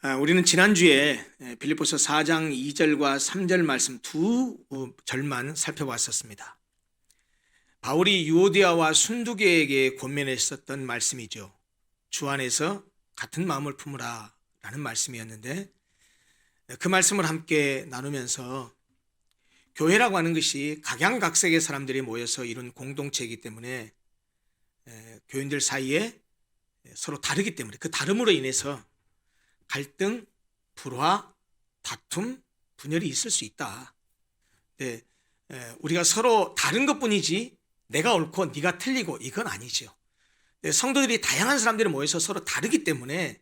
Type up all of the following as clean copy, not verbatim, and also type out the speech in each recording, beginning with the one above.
우리는 지난주에 빌립보서 4장 2절과 3절 말씀 두 절만 살펴봤었습니다. 바울이 유오디아와 순두계에게 권면했었던 말씀이죠. 주 안에서 같은 마음을 품으라 라는 말씀이었는데, 그 말씀을 함께 나누면서 교회라고 하는 것이 각양각색의 사람들이 모여서 이룬 공동체이기 때문에 교인들 사이에 서로 다르기 때문에 그 다름으로 인해서 갈등, 불화, 다툼, 분열이 있을 수 있다. 네, 우리가 서로 다른 것뿐이지 내가 옳고 네가 틀리고 이건 아니죠. 네, 성도들이 다양한 사람들이 모여서 서로 다르기 때문에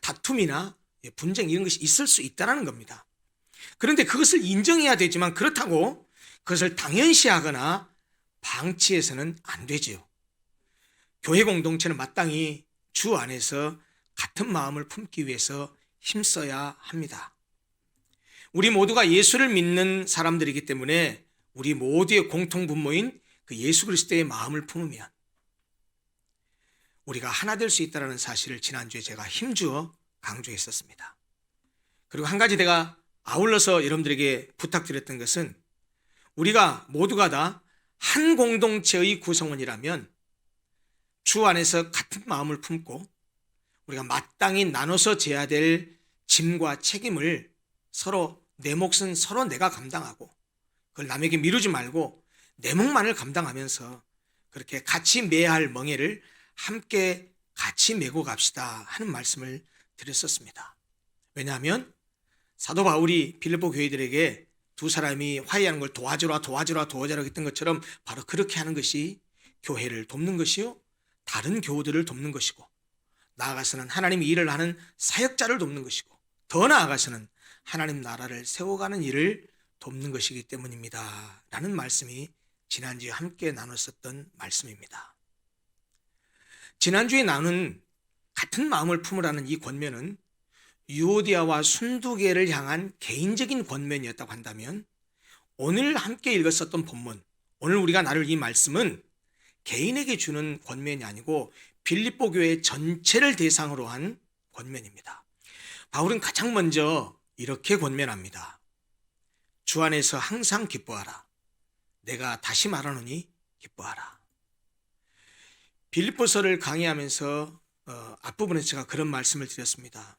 다툼이나 분쟁 이런 것이 있을 수 있다는 겁니다. 그런데 그것을 인정해야 되지만 그렇다고 그것을 당연시하거나 방치해서는 안 되지요. 교회 공동체는 마땅히 주 안에서 같은 마음을 품기 위해서 힘써야 합니다. 우리 모두가 예수를 믿는 사람들이기 때문에 우리 모두의 공통분모인 그 예수 그리스도의 마음을 품으면 우리가 하나 될 수 있다는 사실을 지난주에 제가 힘주어 강조했었습니다. 그리고 한 가지 내가 아울러서 여러분들에게 부탁드렸던 것은 우리가 모두가 다 한 공동체의 구성원이라면 주 안에서 같은 마음을 품고 우리가 마땅히 나눠서 져야 될 짐과 책임을 서로 내 몫은 서로 내가 감당하고 그걸 남에게 미루지 말고 내 몫만을 감당하면서 그렇게 같이 매야 할 멍에를 함께 같이 메고 갑시다 하는 말씀을 드렸었습니다. 왜냐하면 사도 바울이 빌립보 교회들에게 두 사람이 화해하는 걸 도와주라 했던 것처럼 바로 그렇게 하는 것이 교회를 돕는 것이요 다른 교우들을 돕는 것이고 나아가서는 하나님의 일을 하는 사역자를 돕는 것이고 더 나아가서는 하나님 나라를 세워가는 일을 돕는 것이기 때문입니다 라는 말씀이 지난주에 함께 나눴었던 말씀입니다. 지난주에 나눈 같은 마음을 품으라는 이 권면은 유오디아와 순두계를 향한 개인적인 권면이었다고 한다면 오늘 함께 읽었었던 본문, 오늘 우리가 나눌 이 말씀은 개인에게 주는 권면이 아니고 빌립보 교회 전체를 대상으로 한 권면입니다. 바울은 가장 먼저 이렇게 권면합니다. 주 안에서 항상 기뻐하라. 내가 다시 말하노니 기뻐하라. 빌립보서를 강의하면서 앞부분에서 제가 그런 말씀을 드렸습니다.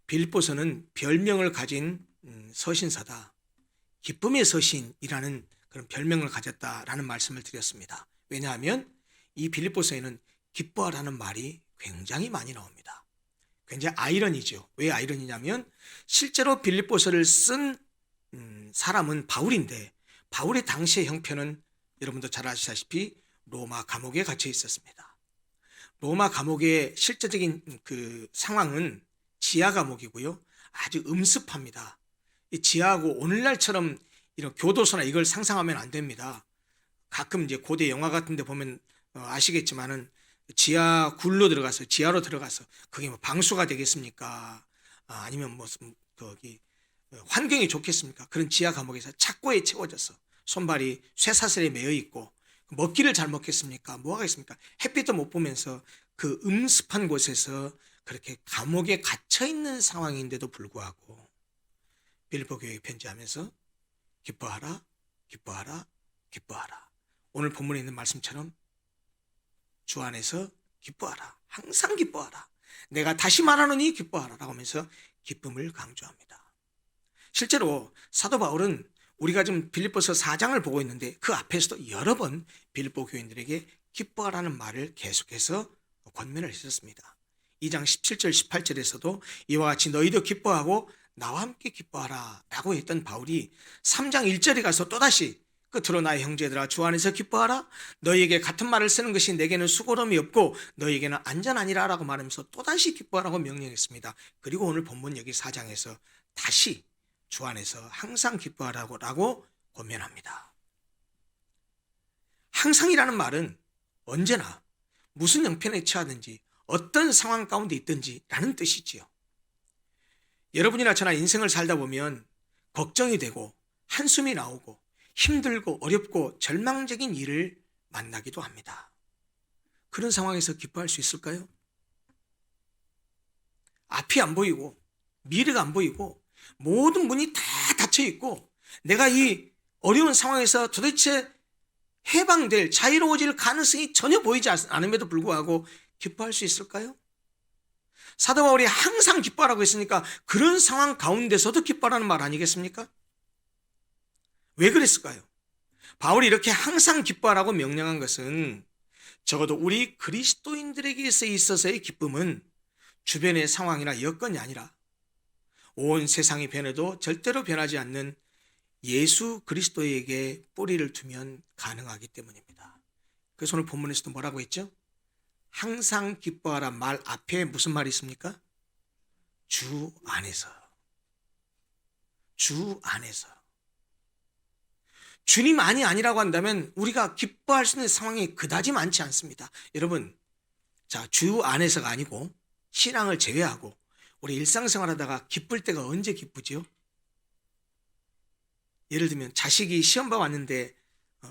빌립보서는 별명을 가진 서신서다. 기쁨의 서신이라는 그런 별명을 가졌다라는 말씀을 드렸습니다. 왜냐하면 이 빌립보서에는 기뻐하라는 말이 굉장히 많이 나옵니다. 굉장히 아이러니죠. 왜 아이러니냐면 실제로 빌립보서를 쓴 사람은 바울인데 바울의 당시의 형편은 여러분도 잘 아시다시피 로마 감옥에 갇혀 있었습니다. 로마 감옥의 실제적인 그 상황은 지하 감옥이고요. 아주 음습합니다. 이 지하하고 오늘날처럼 이런 교도소나 이걸 상상하면 안 됩니다. 가끔 이제 고대 영화 같은 데 보면 아시겠지만은 지하 굴로 들어가서 지하로 들어가서 그게 뭐 방수가 되겠습니까? 아니면 무슨 거기 환경이 좋겠습니까? 그런 지하 감옥에서 착고에 채워져서 손발이 쇠사슬에 매여 있고 먹기를 잘 먹겠습니까? 뭐 하겠습니까? 햇빛도 못 보면서 그 음습한 곳에서 그렇게 감옥에 갇혀 있는 상황인데도 불구하고 빌립보 교회에 편지하면서 기뻐하라, 기뻐하라, 기뻐하라. 오늘 본문에 있는 말씀처럼 주 안에서 기뻐하라. 항상 기뻐하라. 내가 다시 말하노니 기뻐하라 라고 하면서 기쁨을 강조합니다. 실제로 사도 바울은 우리가 지금 빌립보서 4장을 보고 있는데 그 앞에서도 여러 번 빌립보 교인들에게 기뻐하라는 말을 계속해서 권면을 했었습니다. 2장 17절 18절에서도 이와 같이 너희도 기뻐하고 나와 함께 기뻐하라 라고 했던 바울이 3장 1절에 가서 또다시 끝으로 나의 형제들아 주 안에서 기뻐하라. 너희에게 같은 말을 쓰는 것이 내게는 수고로움이 없고 너희에게는 안전하니라 라고 말하면서 또다시 기뻐하라고 명령했습니다. 그리고 오늘 본문 여기 4장에서 다시 주 안에서 항상 기뻐하라고 권면합니다. 항상이라는 말은 언제나 무슨 형편에 처하든지 어떤 상황 가운데 있든지 라는 뜻이지요. 여러분이나 저나 인생을 살다 보면 걱정이 되고 한숨이 나오고 힘들고 어렵고 절망적인 일을 만나기도 합니다. 그런 상황에서 기뻐할 수 있을까요? 앞이 안 보이고 미래가 안 보이고 모든 문이 다 닫혀 있고 내가 이 어려운 상황에서 도대체 해방될 자유로워질 가능성이 전혀 보이지 않음에도 불구하고 기뻐할 수 있을까요? 사도 바울이 항상 기뻐하라고 했으니까 그런 상황 가운데서도 기뻐하라는 말 아니겠습니까? 왜 그랬을까요? 바울이 이렇게 항상 기뻐하라고 명령한 것은 적어도 우리 그리스도인들에게 있어서의 기쁨은 주변의 상황이나 여건이 아니라 온 세상이 변해도 절대로 변하지 않는 예수 그리스도에게 뿌리를 두면 가능하기 때문입니다. 그래서 오늘 본문에서도 뭐라고 했죠? 항상 기뻐하라 말 앞에 무슨 말이 있습니까? 주 안에서. 주 안에서. 주님 안이 아니라고 한다면 우리가 기뻐할 수 있는 상황이 그다지 많지 않습니다. 여러분, 자, 주 안에서가 아니고 신앙을 제외하고 우리 일상생활하다가 기쁠 때가 언제 기쁘지요? 예를 들면 자식이 시험 봐 왔는데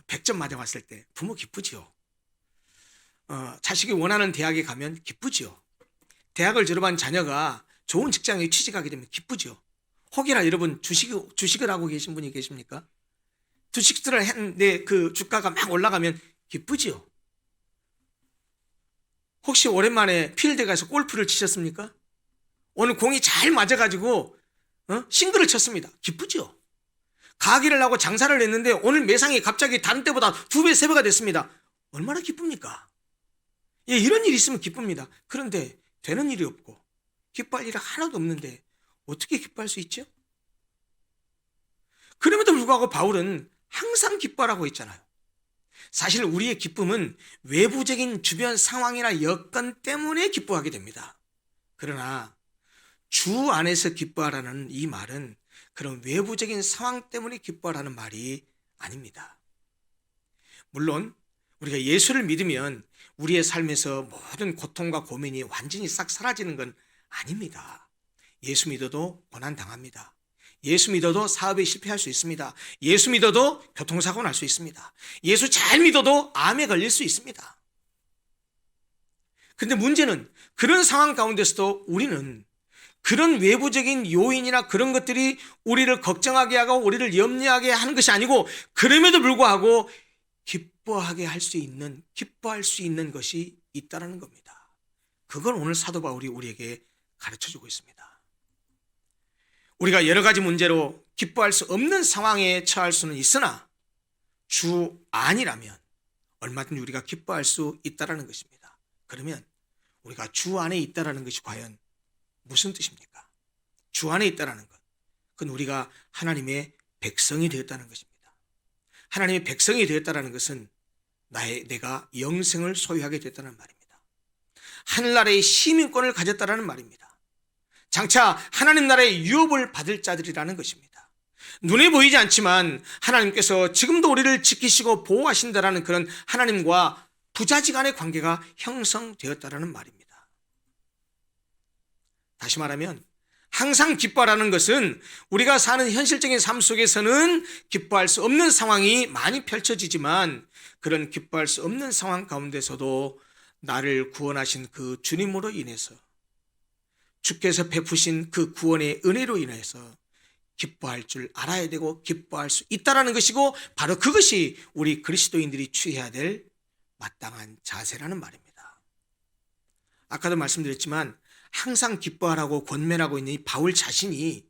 100점 맞아왔을 때 부모 기쁘지요. 자식이 원하는 대학에 가면 기쁘지요. 대학을 졸업한 자녀가 좋은 직장에 취직하게 되면 기쁘죠. 혹이나 여러분 주식을 하고 계신 분이 계십니까? 주식들을 했는데 그 주가가 막 올라가면 기쁘지요. 혹시 오랜만에 필드에 가서 골프를 치셨습니까? 오늘 공이 잘 맞아가지고 싱글을 쳤습니다. 기쁘죠. 가기를 하고 장사를 했는데 오늘 매상이 갑자기 다른 때보다 2배, 3배가 됐습니다. 얼마나 기쁩니까? 예, 이런 일이 있으면 기쁩니다. 그런데 되는 일이 없고 기뻐할 일이 하나도 없는데 어떻게 기뻐할 수 있죠? 그럼에도 불구하고 바울은 항상 기뻐하라고 했잖아요. 사실 우리의 기쁨은 외부적인 주변 상황이나 여건 때문에 기뻐하게 됩니다. 그러나 주 안에서 기뻐하라는 이 말은 그런 외부적인 상황 때문에 기뻐하라는 말이 아닙니다. 물론 우리가 예수를 믿으면 우리의 삶에서 모든 고통과 고민이 완전히 싹 사라지는 건 아닙니다. 예수 믿어도 고난당합니다. 예수 믿어도 사업에 실패할 수 있습니다. 예수 믿어도 교통사고 날 수 있습니다. 예수 잘 믿어도 암에 걸릴 수 있습니다. 근데 문제는 그런 상황 가운데서도 우리는 그런 외부적인 요인이나 그런 것들이 우리를 걱정하게 하고 우리를 염려하게 하는 것이 아니고 그럼에도 불구하고 기뻐할 수 있는 것이 있다는 겁니다. 그걸 오늘 사도 바울이 우리에게 가르쳐주고 있습니다. 우리가 여러 가지 문제로 기뻐할 수 없는 상황에 처할 수는 있으나 주 안이라면 얼마든지 우리가 기뻐할 수 있다는 것입니다. 그러면 우리가 주 안에 있다는 것이 과연 무슨 뜻입니까? 주 안에 있다는 것. 그건 우리가 하나님의 백성이 되었다는 것입니다. 하나님의 백성이 되었다는 것은 내가 영생을 소유하게 됐다는 말입니다. 하늘나라의 시민권을 가졌다는 말입니다. 장차 하나님 나라의 유업을 받을 자들이라는 것입니다. 눈에 보이지 않지만 하나님께서 지금도 우리를 지키시고 보호하신다라는 그런 하나님과 부자지간의 관계가 형성되었다는 말입니다. 다시 말하면 항상 기뻐하라는 것은 우리가 사는 현실적인 삶 속에서는 기뻐할 수 없는 상황이 많이 펼쳐지지만 그런 기뻐할 수 없는 상황 가운데서도 나를 구원하신 그 주님으로 인해서 주께서 베푸신 그 구원의 은혜로 인해서 기뻐할 줄 알아야 되고 기뻐할 수 있다는 것이고 바로 그것이 우리 그리스도인들이 취해야 될 마땅한 자세라는 말입니다. 아까도 말씀드렸지만 항상 기뻐하라고 권면하고 있는 이 바울 자신이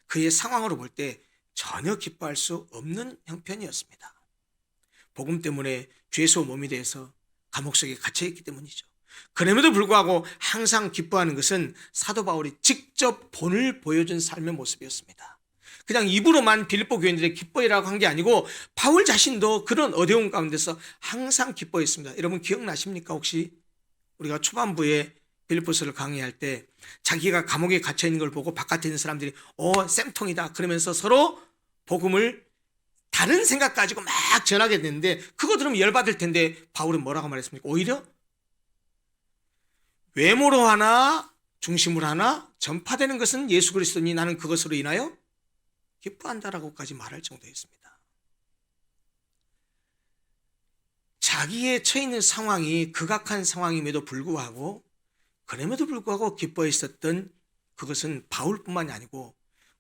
그의 상황으로 볼 때 전혀 기뻐할 수 없는 형편이었습니다. 복음 때문에 죄수 몸이 돼서 감옥 속에 갇혀있기 때문이죠. 그럼에도 불구하고 항상 기뻐하는 것은 사도 바울이 직접 본을 보여준 삶의 모습이었습니다. 그냥 입으로만 빌립보 교인들에게 기뻐해라고 한 게 아니고 바울 자신도 그런 어려운 가운데서 항상 기뻐했습니다. 여러분 기억나십니까? 혹시 우리가 초반부에 빌립보서를 강의할 때 자기가 감옥에 갇혀있는 걸 보고 바깥에 있는 사람들이 쌤통이다 그러면서 서로 복음을 다른 생각 가지고 막 전하게 됐는데 그거 들으면 열받을 텐데 바울은 뭐라고 말했습니까? 오히려 외모로 하나 중심으로 하나 전파되는 것은 예수 그리스도니 나는 그것으로 인하여 기뻐한다라고까지 말할 정도였습니다. 자기의 처해 있는 상황이 극악한 상황임에도 불구하고 그럼에도 불구하고 기뻐했었던 그것은 바울뿐만이 아니고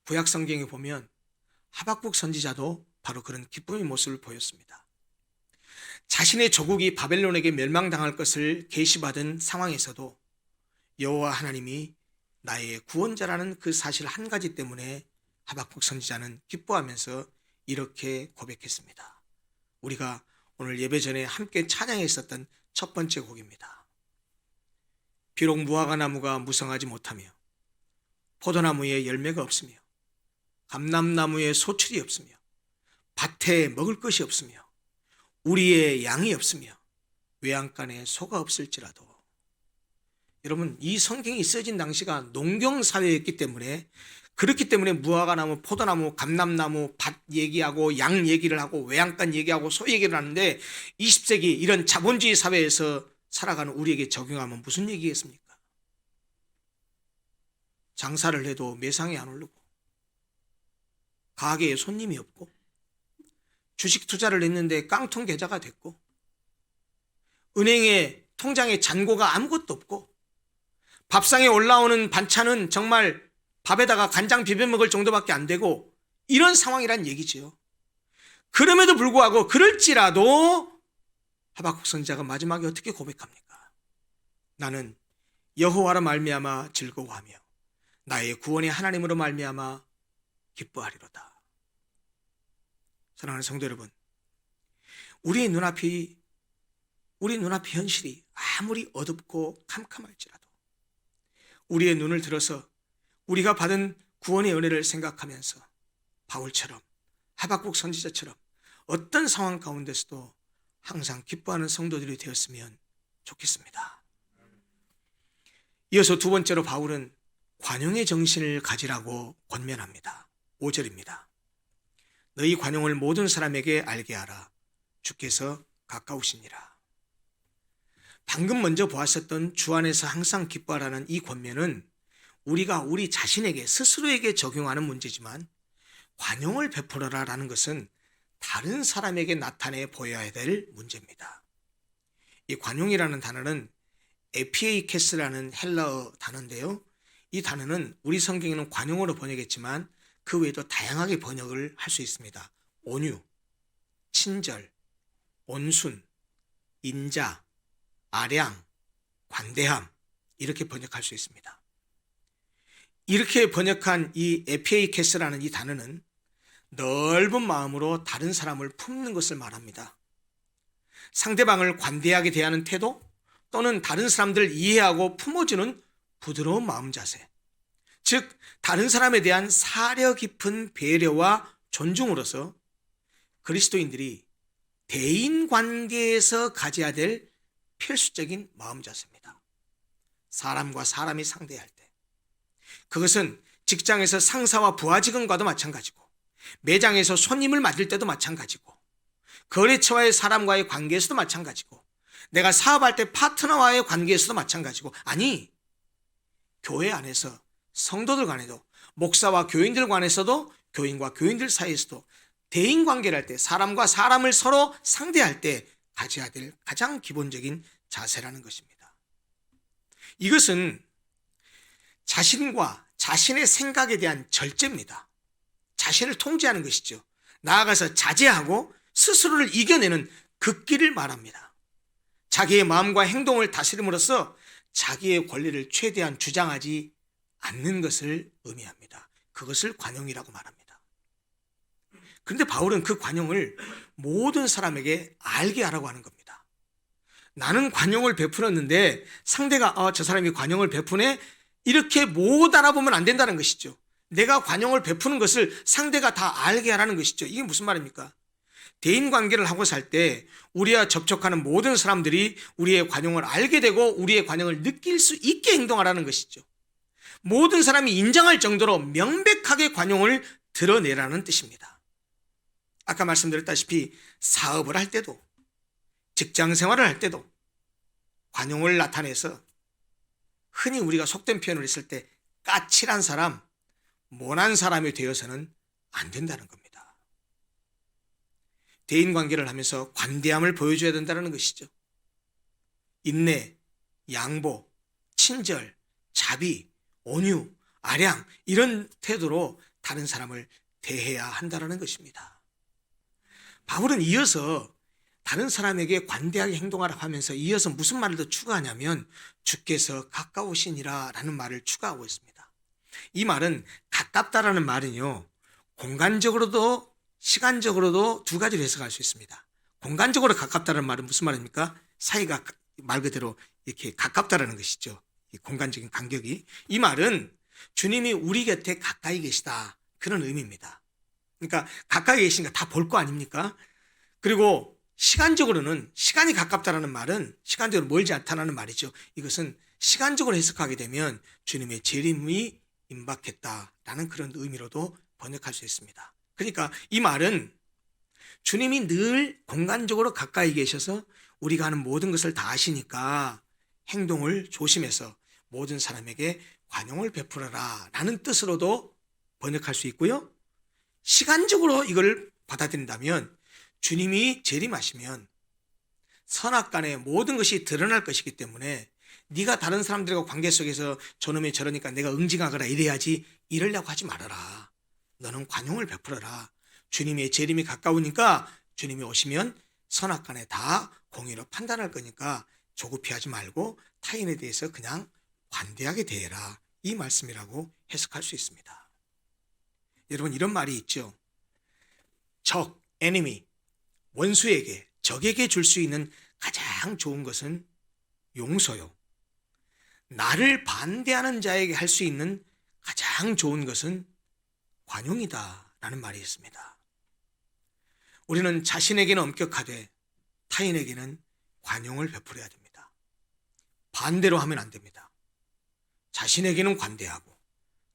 구약 성경에 보면 하박국 선지자도 바로 그런 기쁨의 모습을 보였습니다. 자신의 조국이 바벨론에게 멸망당할 것을 계시받은 상황에서도 여호와 하나님이 나의 구원자라는 그 사실 한 가지 때문에 하박국 선지자는 기뻐하면서 이렇게 고백했습니다. 우리가 오늘 예배 전에 함께 찬양했었던 첫 번째 곡입니다. 비록 무화과 나무가 무성하지 못하며 포도나무에 열매가 없으며 감람나무에 소출이 없으며 밭에 먹을 것이 없으며 우리의 양이 없으며 외양간에 소가 없을지라도, 여러분, 이 성경이 써진 당시가 농경사회였기 때문에, 그렇기 때문에 무화과나무, 포도나무, 감람나무, 밭 얘기하고 양 얘기를 하고 외양간 얘기하고 소 얘기를 하는데 20세기 이런 자본주의 사회에서 살아가는 우리에게 적용하면 무슨 얘기겠습니까? 장사를 해도 매상이 안 오르고 가게에 손님이 없고 주식 투자를 했는데 깡통 계좌가 됐고 은행에 통장에 잔고가 아무것도 없고 밥상에 올라오는 반찬은 정말 밥에다가 간장 비벼 먹을 정도밖에 안 되고 이런 상황이란 얘기지요. 그럼에도 불구하고 그럴지라도 하박국 선지자가 마지막에 어떻게 고백합니까? 나는 여호와로 말미암아 즐거워하며 나의 구원의 하나님으로 말미암아 기뻐하리로다. 사랑하는 성도 여러분, 우리 눈앞이 현실이 아무리 어둡고 캄캄할지라도 우리의 눈을 들어서 우리가 받은 구원의 은혜를 생각하면서 바울처럼 하박국 선지자처럼 어떤 상황 가운데서도 항상 기뻐하는 성도들이 되었으면 좋겠습니다. 이어서 두 번째로 바울은 관용의 정신을 가지라고 권면합니다. 5절입니다. 너희 관용을 모든 사람에게 알게 하라. 주께서 가까우시니라. 방금 먼저 보았었던 주 안에서 항상 기뻐하라는 이 권면은 우리가 우리 자신에게 스스로에게 적용하는 문제지만, 관용을 베풀어라라는 것은 다른 사람에게 나타내 보여야 될 문제입니다. 이 관용이라는 단어는 에피에이케스라는 헬라어 단어인데요. 이 단어는 우리 성경에는 관용으로 번역했지만 그 외에도 다양하게 번역을 할 수 있습니다. 온유, 친절, 온순, 인자, 아량, 관대함, 이렇게 번역할 수 있습니다. 이렇게 번역한 이 에피에이케스라는 이 단어는 넓은 마음으로 다른 사람을 품는 것을 말합니다. 상대방을 관대하게 대하는 태도, 또는 다른 사람들을 이해하고 품어주는 부드러운 마음 자세, 즉 다른 사람에 대한 사려 깊은 배려와 존중으로서 그리스도인들이 대인관계에서 가져야 될 필수적인 마음 자세입니다. 사람과 사람이 상대할 때, 그것은 직장에서 상사와 부하 직원과도 마찬가지고, 매장에서 손님을 맞을 때도 마찬가지고, 거래처와의 사람과의 관계에서도 마찬가지고, 내가 사업할 때 파트너와의 관계에서도 마찬가지고, 아니 교회 안에서 성도들 간에도, 목사와 교인들 간에서도, 교인과 교인들 사이에서도 대인관계를 할 때, 사람과 사람을 서로 상대할 때 가져야 될 가장 기본적인 자세라는 것입니다. 이것은 자신과 자신의 생각에 대한 절제입니다. 자신을 통제하는 것이죠. 나아가서 자제하고 스스로를 이겨내는 극기를 말합니다. 자기의 마음과 행동을 다스림으로써 자기의 권리를 최대한 주장하지 않는 것을 의미합니다. 그것을 관용이라고 말합니다. 그런데 바울은 그 관용을 모든 사람에게 알게 하라고 하는 겁니다. 나는 관용을 베풀었는데 상대가 저 사람이 관용을 베푸네, 이렇게 못 알아보면 안 된다는 것이죠. 내가 관용을 베푸는 것을 상대가 다 알게 하라는 것이죠. 이게 무슨 말입니까? 대인관계를 하고 살 때 우리와 접촉하는 모든 사람들이 우리의 관용을 알게 되고 우리의 관용을 느낄 수 있게 행동하라는 것이죠. 모든 사람이 인정할 정도로 명백하게 관용을 드러내라는 뜻입니다. 아까 말씀드렸다시피 사업을 할 때도, 직장 생활을 할 때도 관용을 나타내서, 흔히 우리가 속된 표현을 했을 때 까칠한 사람, 모난 사람이 되어서는 안 된다는 겁니다. 대인관계를 하면서 관대함을 보여줘야 된다는 것이죠. 인내, 양보, 친절, 자비, 온유, 아량 이런 태도로 다른 사람을 대해야 한다는 것입니다. 바울은 이어서 다른 사람에게 관대하게 행동하라 하면서 이어서 무슨 말을 더 추가하냐면 주께서 가까우시니라 라는 말을 추가하고 있습니다. 이 말은 가깝다라는 말은요, 공간적으로도 시간적으로도 두 가지로 해석할 수 있습니다. 공간적으로 가깝다는 말은 무슨 말입니까? 사이가 말 그대로 이렇게 가깝다라는 것이죠. 이 공간적인 간격이. 이 말은 주님이 우리 곁에 가까이 계시다, 그런 의미입니다. 그러니까 가까이 계시니까 다 볼 거 아닙니까? 그리고 시간적으로는, 시간이 가깝다라는 말은 시간적으로 멀지 않다는 말이죠. 이것은 시간적으로 해석하게 되면 주님의 재림이 임박했다라는 그런 의미로도 번역할 수 있습니다. 그러니까 이 말은 주님이 늘 공간적으로 가까이 계셔서 우리가 하는 모든 것을 다 아시니까 행동을 조심해서 모든 사람에게 관용을 베풀어라 라는 뜻으로도 번역할 수 있고요. 시간적으로 이걸 받아들인다면 주님이 재림하시면 선악간에 모든 것이 드러날 것이기 때문에 네가 다른 사람들과 관계 속에서 저놈이 저러니까 내가 응징하거나 이래야지, 이러려고 하지 말아라. 너는 관용을 베풀어라. 주님의 재림이 가까우니까 주님이 오시면 선악간에 다 공의로 판단할 거니까 조급해하지 말고 타인에 대해서 그냥 관대하게 대해라, 이 말씀이라고 해석할 수 있습니다. 여러분, 이런 말이 있죠. 적, enemy, 원수에게, 적에게 줄 수 있는 가장 좋은 것은 용서요. 나를 반대하는 자에게 할 수 있는 가장 좋은 것은 관용이다 라는 말이 있습니다. 우리는 자신에게는 엄격하되 타인에게는 관용을 베풀어야 됩니다. 반대로 하면 안 됩니다. 자신에게는 관대하고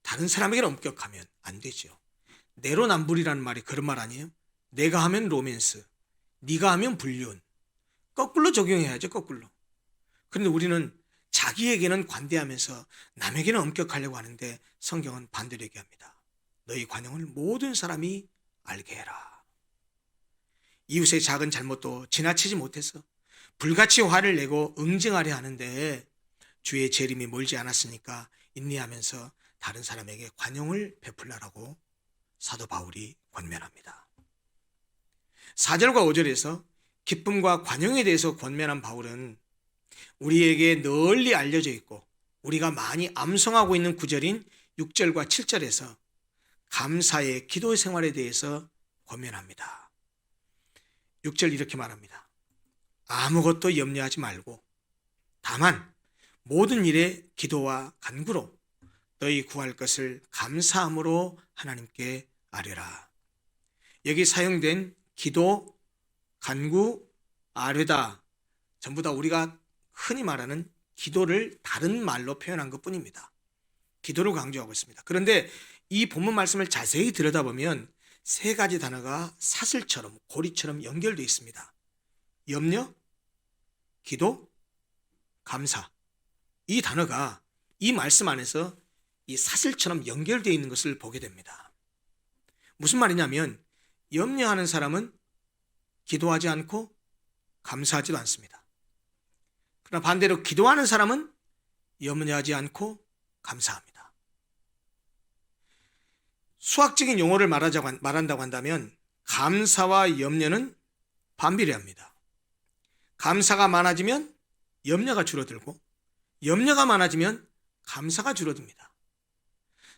다른 사람에게는 엄격하면 안 되죠. 내로남불이라는 말이 그런 말 아니에요? 내가 하면 로맨스, 네가 하면 불륜. 거꾸로 적용해야죠, 거꾸로. 그런데 우리는 자기에게는 관대하면서 남에게는 엄격하려고 하는데 성경은 반대로 얘기합니다. 너희 관용을 모든 사람이 알게 해라. 이웃의 작은 잘못도 지나치지 못해서 불같이 화를 내고 응징하려 하는데 주의 재림이 멀지 않았으니까 인내하면서 다른 사람에게 관용을 베풀라라고 사도 바울이 권면합니다. 4절과 5절에서 기쁨과 관용에 대해서 권면한 바울은 우리에게 널리 알려져 있고 우리가 많이 암송하고 있는 구절인 6절과 7절에서 감사의 기도 생활에 대해서 권면합니다. 6절 이렇게 말합니다. 아무것도 염려하지 말고 다만 모든 일에 기도와 간구로 너희 구할 것을 감사함으로 하나님께 아뢰라. 여기 사용된 기도, 간구, 아뢰다 전부 다 우리가 흔히 말하는 기도를 다른 말로 표현한 것뿐입니다. 기도를 강조하고 있습니다. 그런데 이 본문 말씀을 자세히 들여다보면 세 가지 단어가 사슬처럼 고리처럼 연결되어 있습니다. 염려, 기도, 감사. 이 단어가 이 말씀 안에서 이 사슬처럼 연결되어 있는 것을 보게 됩니다. 무슨 말이냐면 염려하는 사람은 기도하지 않고 감사하지도 않습니다. 그러나 반대로 기도하는 사람은 염려하지 않고 감사합니다. 수학적인 용어를 말한다고 한다면 감사와 염려는 반비례합니다. 감사가 많아지면 염려가 줄어들고 염려가 많아지면 감사가 줄어듭니다.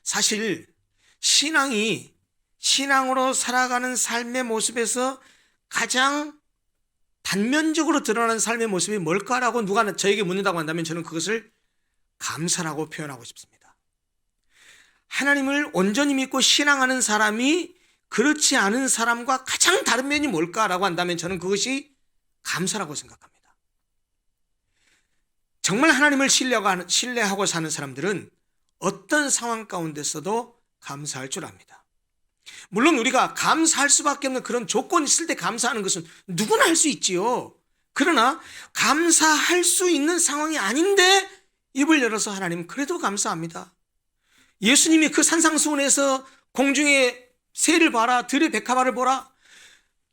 사실 신앙으로 살아가는 삶의 모습에서 가장 단면적으로 드러나는 삶의 모습이 뭘까라고 누가 저에게 묻는다고 한다면 저는 그것을 감사라고 표현하고 싶습니다. 하나님을 온전히 믿고 신앙하는 사람이 그렇지 않은 사람과 가장 다른 면이 뭘까라고 한다면 저는 그것이 감사라고 생각합니다. 정말 하나님을 신뢰하고 사는 사람들은 어떤 상황 가운데서도 감사할 줄 압니다. 물론 우리가 감사할 수밖에 없는 그런 조건이 있을 때 감사하는 것은 누구나 할 수 있지요. 그러나 감사할 수 있는 상황이 아닌데 입을 열어서 하나님 그래도 감사합니다. 예수님이 그 산상수훈에서 공중에 새를 봐라, 들의 백합화를 보라.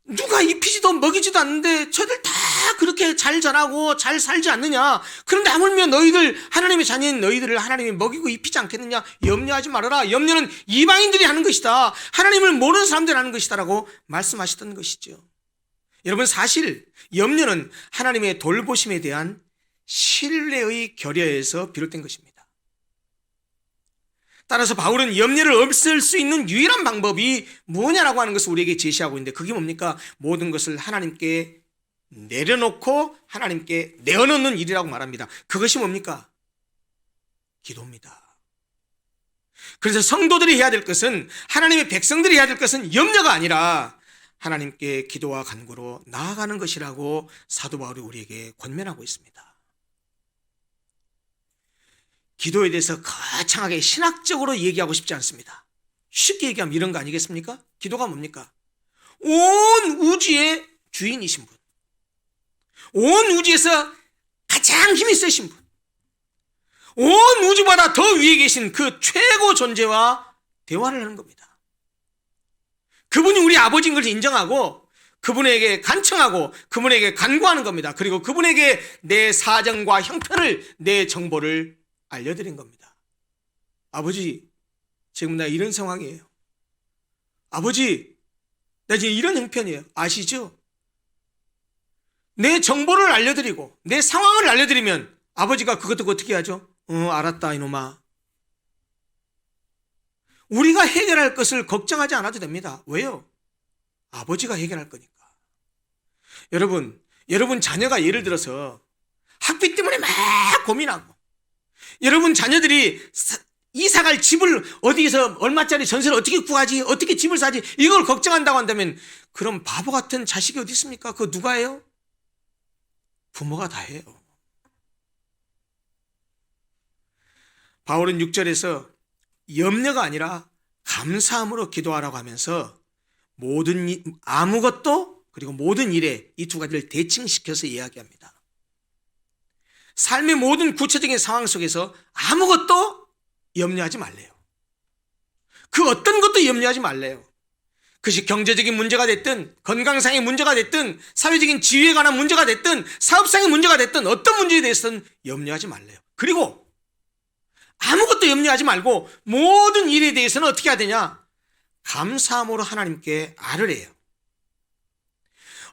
누가 입히지도 먹이지도 않는데 저들 다 그렇게 잘 자라고 잘 살지 않느냐? 그런데 하물며 너희들 하나님의 자녀인 너희들을 하나님이 먹이고 입히지 않겠느냐? 염려하지 말아라. 염려는 이방인들이 하는 것이다. 하나님을 모르는 사람들이 하는 것이다라고 말씀하셨던 것이죠. 여러분, 사실 염려는 하나님의 돌보심에 대한 신뢰의 결여에서 비롯된 것입니다. 따라서 바울은 염려를 없앨 수 있는 유일한 방법이 뭐냐라고 하는 것을 우리에게 제시하고 있는데, 그게 뭡니까? 모든 것을 하나님께 내려놓고 하나님께 내어놓는 일이라고 말합니다. 그것이 뭡니까? 기도입니다. 그래서 성도들이 해야 될 것은, 하나님의 백성들이 해야 될 것은 염려가 아니라 하나님께 기도와 간구로 나아가는 것이라고 사도 바울이 우리에게 권면하고 있습니다. 기도에 대해서 거창하게 신학적으로 얘기하고 싶지 않습니다. 쉽게 얘기하면 이런 거 아니겠습니까? 기도가 뭡니까? 온 우주의 주인이신 분, 온 우주에서 가장 힘이 세신 분, 온 우주보다 더 위에 계신 그 최고 존재와 대화를 하는 겁니다. 그분이 우리 아버지인 것을 인정하고 그분에게 간청하고 그분에게 간구하는 겁니다. 그리고 그분에게 내 사정과 형편을, 내 정보를 알려드린 겁니다. 아버지, 지금 나 이런 상황이에요. 아버지, 나 지금 이런 형편이에요. 아시죠? 내 정보를 알려드리고 내 상황을 알려드리면 아버지가 그것 듣고 어떻게 하죠? 알았다 이놈아. 우리가 해결할 것을 걱정하지 않아도 됩니다. 왜요? 아버지가 해결할 거니까. 여러분 자녀가 예를 들어서 학비 때문에 막 고민하고, 여러분 자녀들이 이사갈 집을 어디에서 얼마짜리 전세를 어떻게 구하지, 어떻게 집을 사지, 이걸 걱정한다고 한다면 그럼 바보 같은 자식이 어디 있습니까? 그거 누가 해요? 부모가 다 해요. 바울은 6절에서 염려가 아니라 감사함으로 기도하라고 하면서 아무것도 그리고 모든 일에 이 두 가지를 대칭시켜서 이야기합니다. 삶의 모든 구체적인 상황 속에서 아무것도 염려하지 말래요. 그 어떤 것도 염려하지 말래요. 그것이 경제적인 문제가 됐든, 건강상의 문제가 됐든, 사회적인 지위에 관한 문제가 됐든, 사업상의 문제가 됐든, 어떤 문제에 대해서는 염려하지 말래요. 그리고 아무것도 염려하지 말고 모든 일에 대해서는 어떻게 해야 되냐? 감사함으로 하나님께 아뢰래요.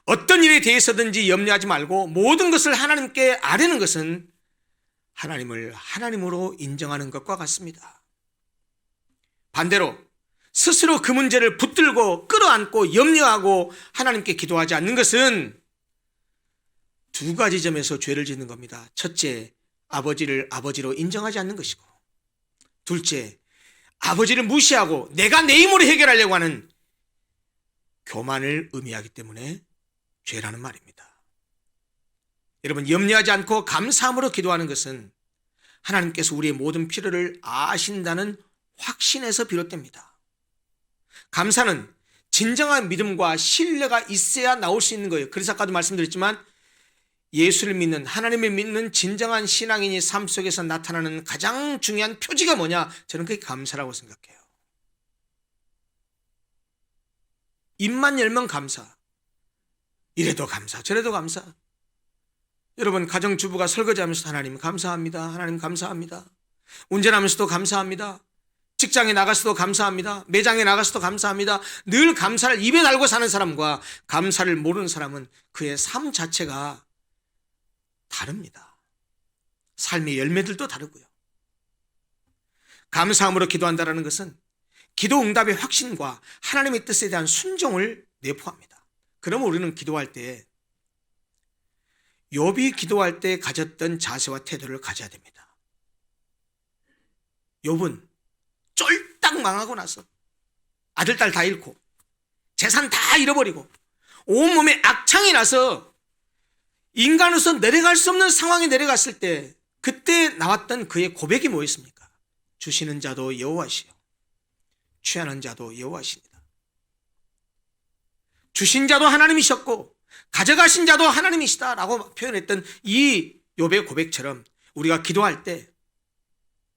어떤 일에 대해서든지 염려하지 말고 모든 것을 하나님께 아뢰는 것은 하나님을 하나님으로 인정하는 것과 같습니다. 반대로 스스로 그 문제를 붙들고 끌어안고 염려하고 하나님께 기도하지 않는 것은 두 가지 점에서 죄를 짓는 겁니다. 첫째, 아버지를 아버지로 인정하지 않는 것이고, 둘째, 아버지를 무시하고 내가 내 힘으로 해결하려고 하는 교만을 의미하기 때문에 죄라는 말입니다. 여러분, 염려하지 않고 감사함으로 기도하는 것은 하나님께서 우리의 모든 필요를 아신다는 확신에서 비롯됩니다. 감사는 진정한 믿음과 신뢰가 있어야 나올 수 있는 거예요. 그래서 아까도 말씀드렸지만 예수를 믿는, 하나님을 믿는 진정한 신앙인이 삶 속에서 나타나는 가장 중요한 표지가 뭐냐? 저는 그게 감사라고 생각해요. 입만 열면 감사, 이래도 감사, 저래도 감사. 여러분, 가정주부가 설거지하면서 하나님 감사합니다, 하나님 감사합니다. 운전하면서도 감사합니다. 직장에 나가서도 감사합니다. 매장에 나가서도 감사합니다. 늘 감사를 입에 달고 사는 사람과 감사를 모르는 사람은 그의 삶 자체가 다릅니다. 삶의 열매들도 다르고요. 감사함으로 기도한다는 것은 기도 응답의 확신과 하나님의 뜻에 대한 순종을 내포합니다. 그러면 우리는 기도할 때 욥이 기도할 때 가졌던 자세와 태도를 가져야 됩니다. 욥은 쫄딱 망하고 나서 아들, 딸 다 잃고 재산 다 잃어버리고 온몸에 악창이 나서 인간으로서 내려갈 수 없는 상황에 내려갔을 때 그때 나왔던 그의 고백이 뭐였습니까? 주시는 자도 여호와시요 취하는 자도 여호와십니다. 주신 자도 하나님이셨고 가져가신 자도 하나님이시다라고 표현했던 이 욥의 고백처럼 우리가 기도할 때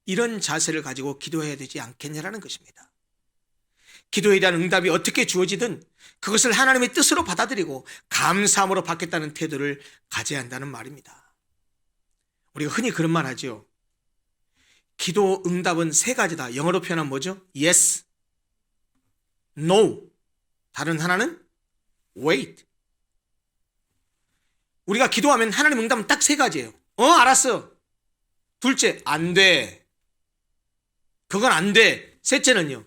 이런 자세를 가지고 기도해야 되지 않겠냐라는 것입니다. 기도에 대한 응답이 어떻게 주어지든 그것을 하나님의 뜻으로 받아들이고 감사함으로 받겠다는 태도를 가져야 한다는 말입니다. 우리가 흔히 그런 말 하죠. 기도 응답은 세 가지다. 영어로 표현하면 뭐죠? Yes, No. 다른 하나는 Wait. 우리가 기도하면 하나님 응답은 딱 세 가지예요. 알았어. 둘째, 안 돼. 그건 안 돼. 셋째는요,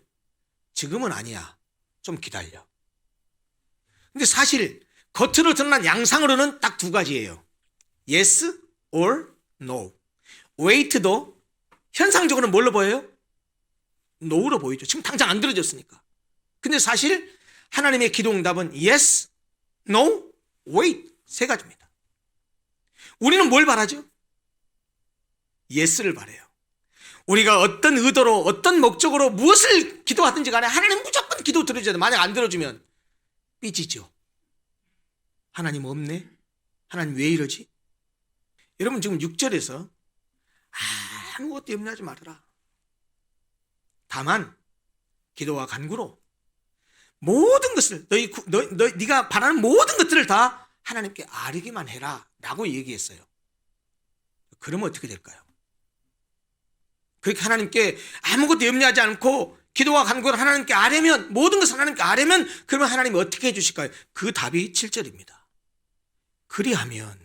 지금은 아니야. 좀 기다려. 근데 사실 겉으로 드러난 양상으로는 딱 두 가지예요. Yes or No. Wait도 현상적으로는 뭘로 보여요? No로 보이죠. 지금 당장 안 들어졌으니까. 근데 사실 하나님의 기도 응답은 Yes, No, Wait 세 가지입니다. 우리는 뭘 바라죠? Yes를 바라요. 우리가 어떤 의도로 어떤 목적으로 무엇을 기도하든지 간에 하나님 무조건 기도 들어줘야 돼. 만약 안 들어주면 삐지죠. 하나님 없네? 하나님 왜 이러지? 여러분 지금 6절에서 아무것도 염려하지 말아라. 다만 기도와 간구로 모든 것을 네가 바라는 모든 것들을 다 하나님께 아뢰기만 해라 라고 얘기했어요. 그러면 어떻게 될까요? 그렇게 하나님께 아무것도 염려하지 않고 기도와 간구를 하나님께 아뢰면, 모든 것을 하나님께 아뢰면 그러면 하나님이 어떻게 해주실까요? 그 답이 7절입니다. 그리하면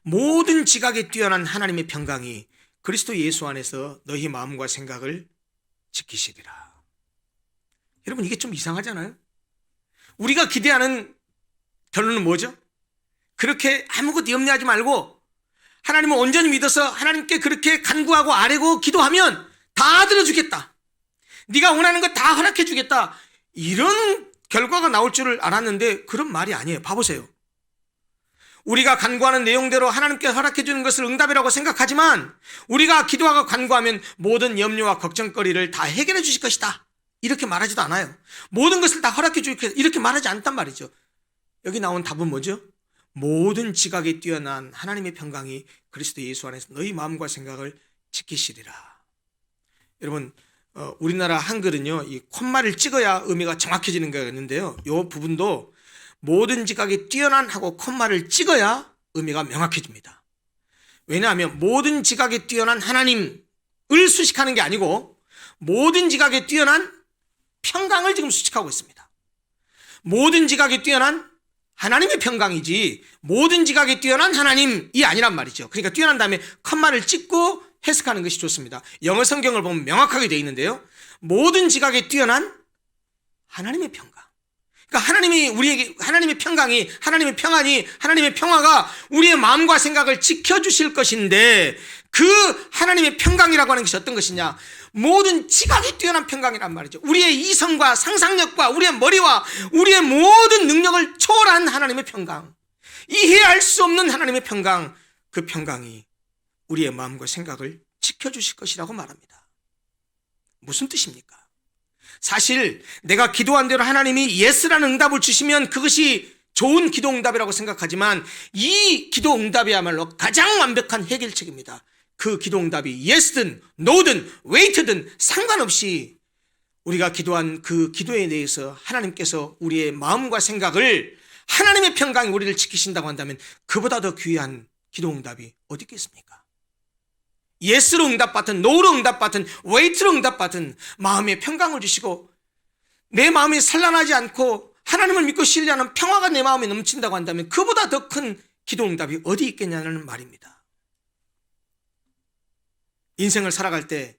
모든 지각에 뛰어난 하나님의 평강이 그리스도 예수 안에서 너희 마음과 생각을 지키시리라. 여러분 이게 좀 이상하잖아요? 우리가 기대하는 결론은 뭐죠? 그렇게 아무것도 염려하지 말고 하나님을 온전히 믿어서 하나님께 그렇게 간구하고 아뢰고 기도하면 다 들어주겠다. 네가 원하는 거 다 허락해 주겠다. 이런 결과가 나올 줄을 알았는데 그런 말이 아니에요. 봐보세요. 우리가 간구하는 내용대로 하나님께 허락해 주는 것을 응답이라고 생각하지만 우리가 기도하고 간구하면 모든 염려와 걱정거리를 다 해결해 주실 것이다. 이렇게 말하지도 않아요. 모든 것을 다 허락해 주겠다. 이렇게 말하지 않단 말이죠. 여기 나온 답은 뭐죠? 모든 지각에 뛰어난 하나님의 평강이 그리스도 예수 안에서 너희 마음과 생각을 지키시리라. 여러분 우리나라 한글은요 이 콤마를 찍어야 의미가 정확해지는 게 있는데요, 이 부분도 모든 지각에 뛰어난 하고 콤마를 찍어야 의미가 명확해집니다. 왜냐하면 모든 지각에 뛰어난 하나님을 수식하는 게 아니고 모든 지각에 뛰어난 평강을 지금 수식하고 있습니다. 모든 지각에 뛰어난 하나님의 평강이지 모든 지각에 뛰어난 하나님이 아니란 말이죠. 그러니까 뛰어난 다음에 컴마를 찍고 해석하는 것이 좋습니다. 영어 성경을 보면 명확하게 되어 있는데요, 모든 지각에 뛰어난 하나님의 평강. 그러니까 하나님이 우리에게 하나님의 평강이, 하나님의 평안이, 하나님의 평화가 우리의 마음과 생각을 지켜주실 것인데 그 하나님의 평강이라고 하는 것이 어떤 것이냐? 모든 지각이 뛰어난 평강이란 말이죠. 우리의 이성과 상상력과 우리의 머리와 우리의 모든 능력을 초월한 하나님의 평강, 이해할 수 없는 하나님의 평강, 그 평강이 우리의 마음과 생각을 지켜주실 것이라고 말합니다. 무슨 뜻입니까? 사실 내가 기도한 대로 하나님이 예스라는 응답을 주시면 그것이 좋은 기도 응답이라고 생각하지만 이 기도 응답이야말로 가장 완벽한 해결책입니다. 그 기도 응답이 예스든 노든 웨이트든 상관없이 우리가 기도한 그 기도에 대해서 하나님께서 우리의 마음과 생각을, 하나님의 평강이 우리를 지키신다고 한다면 그보다 더 귀한 기도 응답이 어디 있겠습니까? 예스로 응답받든 노로 응답받든 웨이트로 응답받든 마음의 평강을 주시고 내 마음이 산란하지 않고 하나님을 믿고 신뢰하는 평화가 내 마음에 넘친다고 한다면 그보다 더 큰 기도 응답이 어디 있겠냐는 말입니다. 인생을 살아갈 때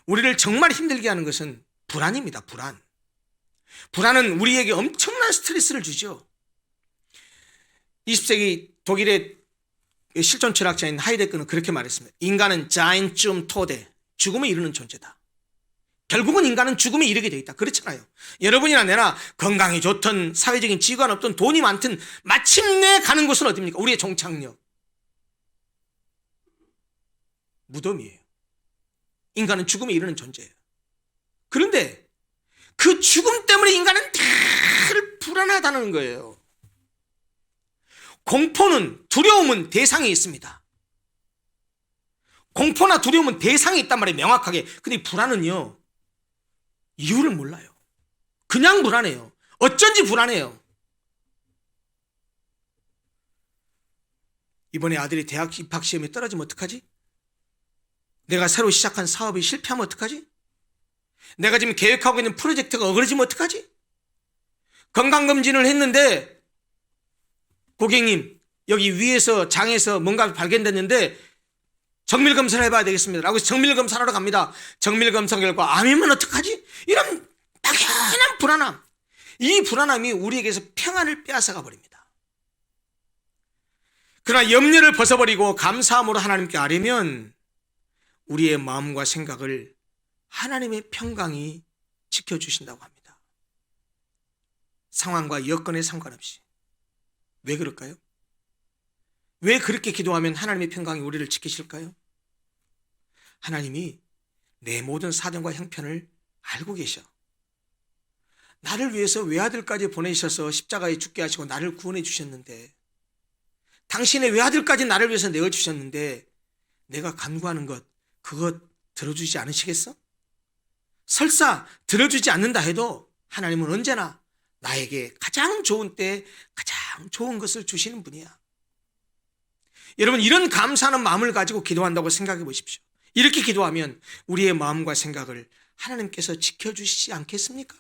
우리를 정말 힘들게 하는 것은 불안입니다. 불안은 우리에게 엄청난 스트레스를 주죠. 20세기 독일의 실존 철학자인 하이데거는 그렇게 말했습니다. 인간은 자인쯤 토대, 죽음에 이르는 존재다. 결국은 인간은 죽음에 이르게 돼 있다. 그렇잖아요. 여러분이나 내나 건강이 좋든 사회적인 지위가 높든 돈이 많든 마침내 가는 곳은 어디입니까? 우리의 종착역, 무덤이에요. 인간은 죽음에 이르는 존재예요. 그런데 그 죽음 때문에 인간은 늘 불안하다는 거예요. 공포는, 두려움은 대상이 있습니다. 공포나 두려움은 대상이 있단 말이에요, 명확하게. 근데 불안은요, 이유를 몰라요. 그냥 불안해요. 어쩐지 불안해요. 이번에 아들이 대학 입학 시험에 떨어지면 어떡하지? 내가 새로 시작한 사업이 실패하면 어떡하지? 내가 지금 계획하고 있는 프로젝트가 어그러지면 어떡하지? 건강검진을 했는데 고객님 여기 위에서 장에서 뭔가 발견됐는데 정밀검사를 해봐야 되겠습니다 라고 해서 정밀검사를 하러 갑니다. 정밀검사 결과 암이면 어떡하지? 이런 막연한 불안함, 이 불안함이 우리에게서 평안을 빼앗아가 버립니다. 그러나 염려를 벗어버리고 감사함으로 하나님께 아뢰면 우리의 마음과 생각을 하나님의 평강이 지켜주신다고 합니다. 상황과 여건에 상관없이. 왜 그럴까요? 왜 그렇게 기도하면 하나님의 평강이 우리를 지키실까요? 하나님이 내 모든 사정과 형편을 알고 계셔. 나를 위해서 외아들까지 보내셔서 십자가에 죽게 하시고 나를 구원해 주셨는데, 당신의 외아들까지 나를 위해서 내어주셨는데 내가 간구하는 것, 그것 들어주지 않으시겠어? 설사 들어주지 않는다 해도 하나님은 언제나 나에게 가장 좋은 때에 가장 좋은 것을 주시는 분이야. 여러분, 이런 감사하는 마음을 가지고 기도한다고 생각해 보십시오. 이렇게 기도하면 우리의 마음과 생각을 하나님께서 지켜주시지 않겠습니까?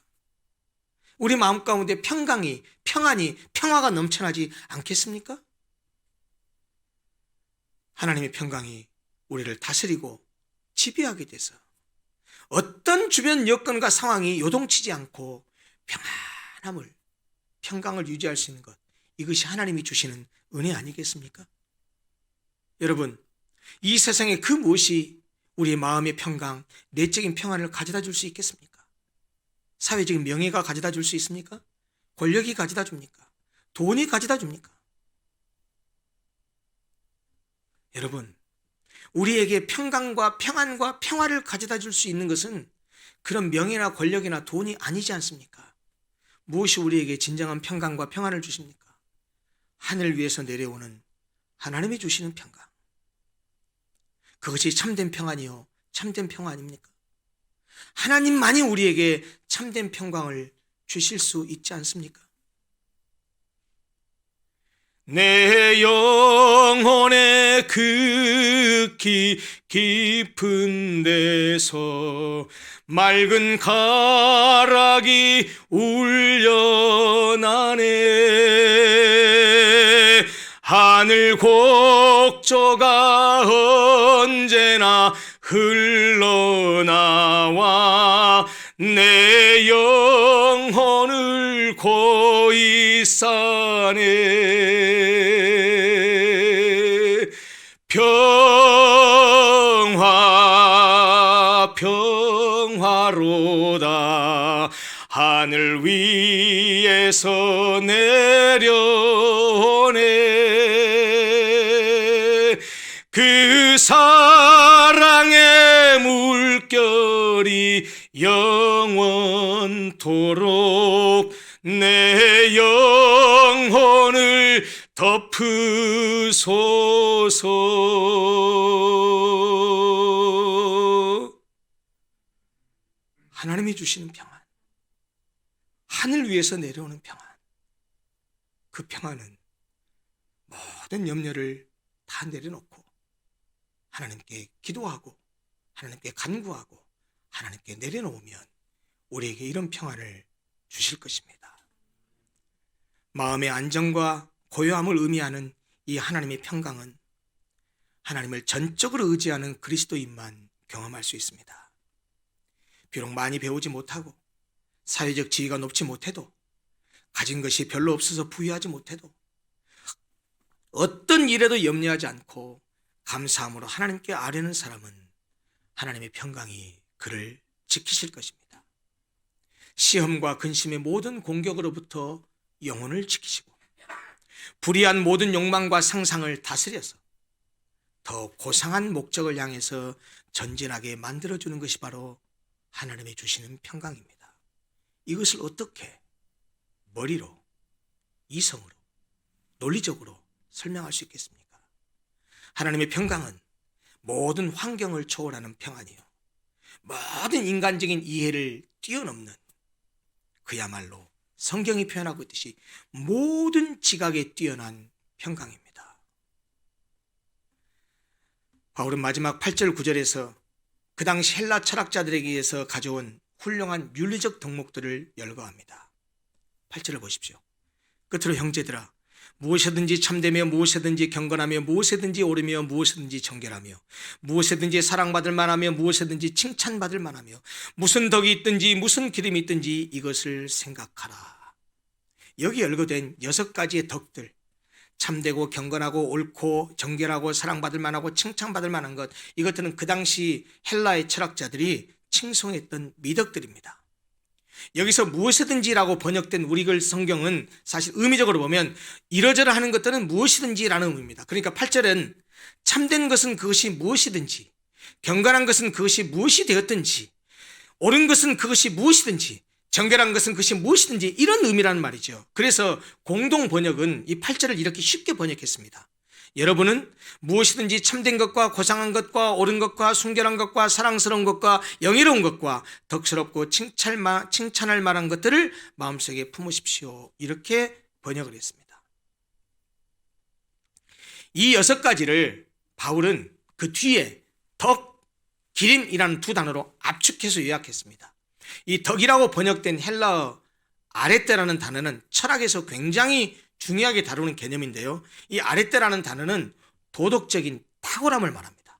우리 마음 가운데 평강이, 평안이, 평화가 넘쳐나지 않겠습니까? 하나님의 평강이 우리를 다스리고 지배하게 돼서 어떤 주변 여건과 상황이 요동치지 않고 평안함을, 평강을 유지할 수 있는 것, 이것이 하나님이 주시는 은혜 아니겠습니까? 여러분, 이 세상에 그 무엇이 우리의 마음의 평강, 내적인 평안을 가져다 줄 수 있겠습니까? 사회적인 명예가 가져다 줄 수 있습니까? 권력이 가져다 줍니까? 돈이 가져다 줍니까? 여러분, 우리에게 평강과 평안과 평화를 가져다 줄 수 있는 것은 그런 명예나 권력이나 돈이 아니지 않습니까? 무엇이 우리에게 진정한 평강과 평안을 주십니까? 하늘 위에서 내려오는 하나님이 주시는 평강. 그것이 참된 평안이요, 참된 평화 아닙니까? 하나님만이 우리에게 참된 평강을 주실 수 있지 않습니까? 내 영혼의 극히 깊은 데서 맑은 가락이 울려나네. 하늘 곡조가 언제나 흘러나와 내 영혼을 고이 싸네. 평화 평화로다. 하늘 위에서 내려오네. 그 사랑의 물결이 영원토록 내 영혼을 덮으소서. 하나님이 주시는 평안, 하늘 위에서 내려오는 평안, 그 평안은 모든 염려를 다 내려놓고 하나님께 기도하고 하나님께 간구하고 하나님께 내려놓으면 우리에게 이런 평안을 주실 것입니다. 마음의 안정과 고요함을 의미하는 이 하나님의 평강은 하나님을 전적으로 의지하는 그리스도인만 경험할 수 있습니다. 비록 많이 배우지 못하고 사회적 지위가 높지 못해도, 가진 것이 별로 없어서 부유하지 못해도, 어떤 일에도 염려하지 않고 감사함으로 하나님께 아뢰는 사람은 하나님의 평강이 그를 지키실 것입니다. 시험과 근심의 모든 공격으로부터 영혼을 지키시고 불의한 모든 욕망과 상상을 다스려서 더 고상한 목적을 향해서 전진하게 만들어주는 것이 바로 하나님이 주시는 평강입니다. 이것을 어떻게 머리로, 이성으로, 논리적으로 설명할 수 있겠습니까? 하나님의 평강은 모든 환경을 초월하는 평안이요, 모든 인간적인 이해를 뛰어넘는, 그야말로 성경이 표현하고 있듯이 모든 지각에 뛰어난 평강입니다. 바울은 마지막 8절 9절에서 그 당시 헬라 철학자들에게 의해서 가져온 훌륭한 윤리적 덕목들을 열거합니다. 8절을 보십시오. 끝으로 형제들아, 무엇이든지 참되며 무엇이든지 경건하며 무엇이든지 옳으며 무엇이든지 정결하며 무엇이든지 사랑받을 만하며 무엇이든지 칭찬받을 만하며 무슨 덕이 있든지 무슨 기름이 있든지 이것을 생각하라. 여기 열거된 6가지의 덕들, 참되고 경건하고 옳고 정결하고 사랑받을 만하고 칭찬받을 만한 것, 이것들은 그 당시 헬라의 철학자들이 칭송했던 미덕들입니다. 여기서 무엇이든지라고 번역된 우리글 성경은 사실 의미적으로 보면 이러저러하는 것들은 무엇이든지라는 의미입니다. 그러니까 8절은 참된 것은 그것이 무엇이든지, 경건한 것은 그것이 무엇이 되었든지, 옳은 것은 그것이 무엇이든지, 정결한 것은 그것이 무엇이든지, 이런 의미라는 말이죠. 그래서 공동 번역은 이 8절을 이렇게 쉽게 번역했습니다. 여러분은 무엇이든지 참된 것과 고상한 것과 옳은 것과 순결한 것과 사랑스러운 것과 영예로운 것과 덕스럽고 칭찬할 만한 것들을 마음속에 품으십시오. 이렇게 번역을 했습니다. 이 6가지를 바울은 그 뒤에 덕, 기림이라는 2 단어로 압축해서 요약했습니다. 이 덕이라고 번역된 헬라어 아레떼라는 단어는 철학에서 굉장히 중요하게 다루는 개념인데요. 이 아레떼라는 단어는 도덕적인 탁월함을 말합니다.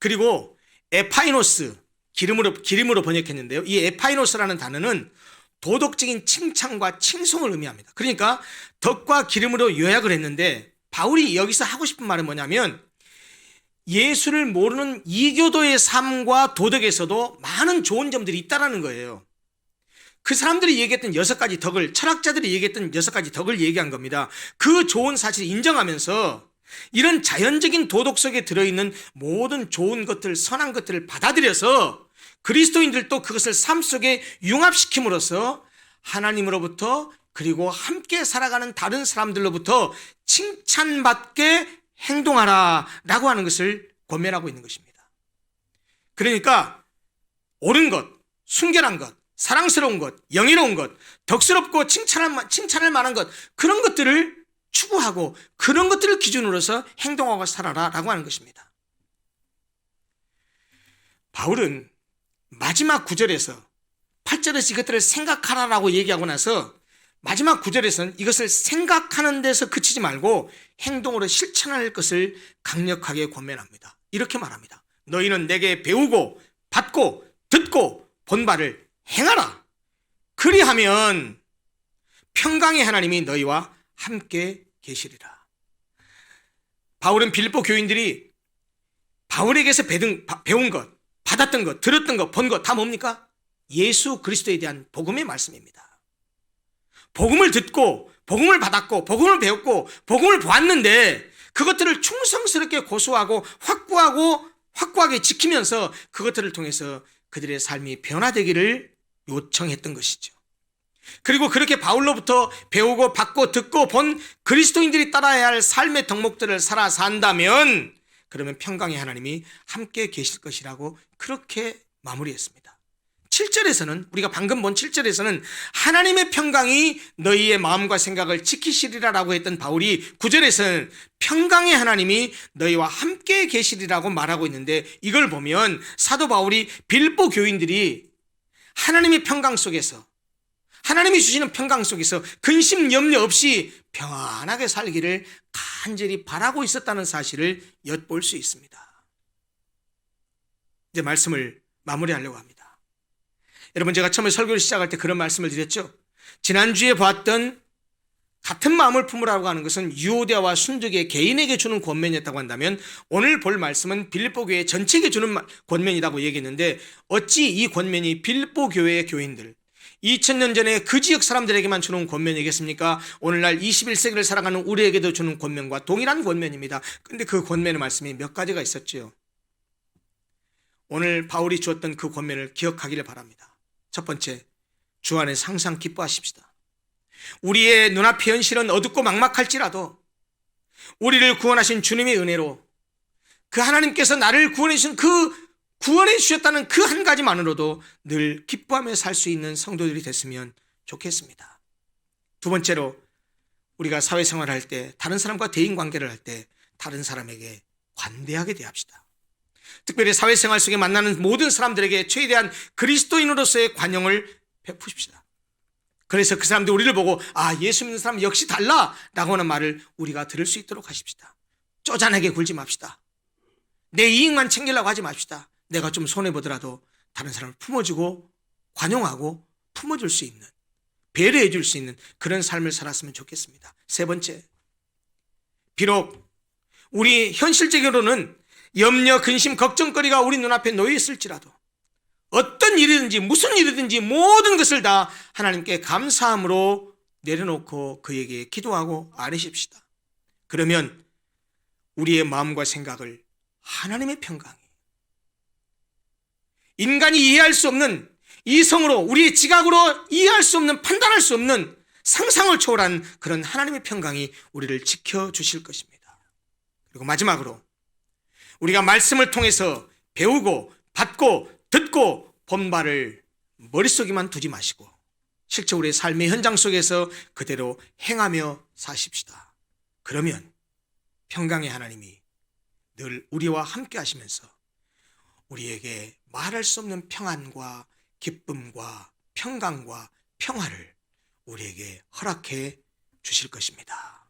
그리고 에파이노스, 기름으로 번역했는데요. 이 에파이노스라는 단어는 도덕적인 칭찬과 칭송을 의미합니다. 그러니까 덕과 기름으로 요약을 했는데 바울이 여기서 하고 싶은 말은 뭐냐면 예수를 모르는 이교도의 삶과 도덕에서도 많은 좋은 점들이 있다는 거예요. 그 사람들이 얘기했던 6가지 덕을, 철학자들이 얘기했던 6가지 덕을 얘기한 겁니다. 그 좋은 사실을 인정하면서 이런 자연적인 도덕 속에 들어있는 모든 좋은 것들, 선한 것들을 받아들여서 그리스도인들도 그것을 삶 속에 융합시킴으로써 하나님으로부터 그리고 함께 살아가는 다른 사람들로부터 칭찬받게 행동하라 라고 하는 것을 권면하고 있는 것입니다. 그러니까 옳은 것, 순결한 것, 사랑스러운 것, 영예로운 것, 덕스럽고 칭찬할 만한 것, 그런 것들을 추구하고 그런 것들을 기준으로서 행동하고 살아라 라고 하는 것입니다. 바울은 마지막 9절에서 8절에서 이것들을 생각하라라고 얘기하고 나서 마지막 9절에서는 이것을 생각하는 데서 그치지 말고 행동으로 실천할 것을 강력하게 권면합니다. 이렇게 말합니다. 너희는 내게 배우고 받고 듣고 본 바를 행하라. 그리하면 평강의 하나님이 너희와 함께 계시리라. 바울은 빌립보 교인들이 바울에게서 배운 것, 받았던 것, 들었던 것, 본 것 다 뭡니까? 예수 그리스도에 대한 복음의 말씀입니다. 복음을 듣고 복음을 받았고 복음을 배웠고 복음을 보았는데 그것들을 충성스럽게 고수하고 확고하게 지키면서 그것들을 통해서 그들의 삶이 변화되기를 요청했던 것이죠. 그리고 그렇게 바울로부터 배우고 받고 듣고 본 그리스도인들이 따라야 할 삶의 덕목들을 살아 산다면 그러면 평강의 하나님이 함께 계실 것이라고 그렇게 마무리했습니다. 7절에서는 우리가 방금 본 7절에서는 하나님의 평강이 너희의 마음과 생각을 지키시리라라고 했던 바울이 9절에서는 평강의 하나님이 너희와 함께 계시리라고 말하고 있는데 이걸 보면 사도 바울이 빌립보 교인들이 하나님의 평강 속에서 하나님이 주시는 평강 속에서 근심 염려 없이 평안하게 살기를 간절히 바라고 있었다는 사실을 엿볼 수 있습니다. 이제 말씀을 마무리하려고 합니다. 여러분, 제가 처음에 설교를 시작할 때 그런 말씀을 드렸죠. 지난주에 봤던 같은 마음을 품으라고 하는 것은 유오디아와 순두계 개인에게 주는 권면이었다고 한다면 오늘 볼 말씀은 빌립보 교회 전체에게 주는 권면이라고 얘기했는데 어찌 이 권면이 빌립보 교회의 교인들 2000년 전에 그 지역 사람들에게만 주는 권면이겠습니까? 오늘날 21세기를 살아가는 우리에게도 주는 권면과 동일한 권면입니다. 그런데 그 권면의 말씀이 몇 가지가 있었죠. 오늘 바울이 주었던 그 권면을 기억하기를 바랍니다. 첫 번째, 주 안에서 항상 기뻐하십시다. 우리의 눈앞의 현실은 어둡고 막막할지라도 우리를 구원하신 주님의 은혜로 그 하나님께서 나를 구원해 주신 그 구원해 주셨다는 그 한 가지만으로도 늘 기뻐하며 살 수 있는 성도들이 됐으면 좋겠습니다. 두 번째로, 우리가 사회생활을 할 때, 다른 사람과 대인관계를 할 때 다른 사람에게 관대하게 대합시다. 특별히 사회생활 속에 만나는 모든 사람들에게 최대한 그리스도인으로서의 관용을 베푸십시다. 그래서 그 사람들이 우리를 보고 예수 믿는 사람 역시 달라 라고 하는 말을 우리가 들을 수 있도록 하십시다. 쪼잔하게 굴지 맙시다. 내 이익만 챙기려고 하지 맙시다. 내가 좀 손해보더라도 다른 사람을 품어주고 관용하고 품어줄 수 있는, 배려해 줄 수 있는 그런 삶을 살았으면 좋겠습니다. 세 번째, 비록 우리 현실적으로는 염려, 근심, 걱정거리가 우리 눈앞에 놓여 있을지라도 어떤 일이든지 무슨 일이든지 모든 것을 다 하나님께 감사함으로 내려놓고 그에게 기도하고 아뢰십시다. 그러면 우리의 마음과 생각을 하나님의 평강이, 인간이 이해할 수 없는, 이성으로, 우리의 지각으로 이해할 수 없는, 판단할 수 없는 상상을 초월한 그런 하나님의 평강이 우리를 지켜주실 것입니다. 그리고 마지막으로, 우리가 말씀을 통해서 배우고 받고 듣고 본 바를 머릿속에만 두지 마시고 실제 우리의 삶의 현장 속에서 그대로 행하며 사십시다. 그러면 평강의 하나님이 늘 우리와 함께 하시면서 우리에게 말할 수 없는 평안과 기쁨과 평강과 평화를 우리에게 허락해 주실 것입니다.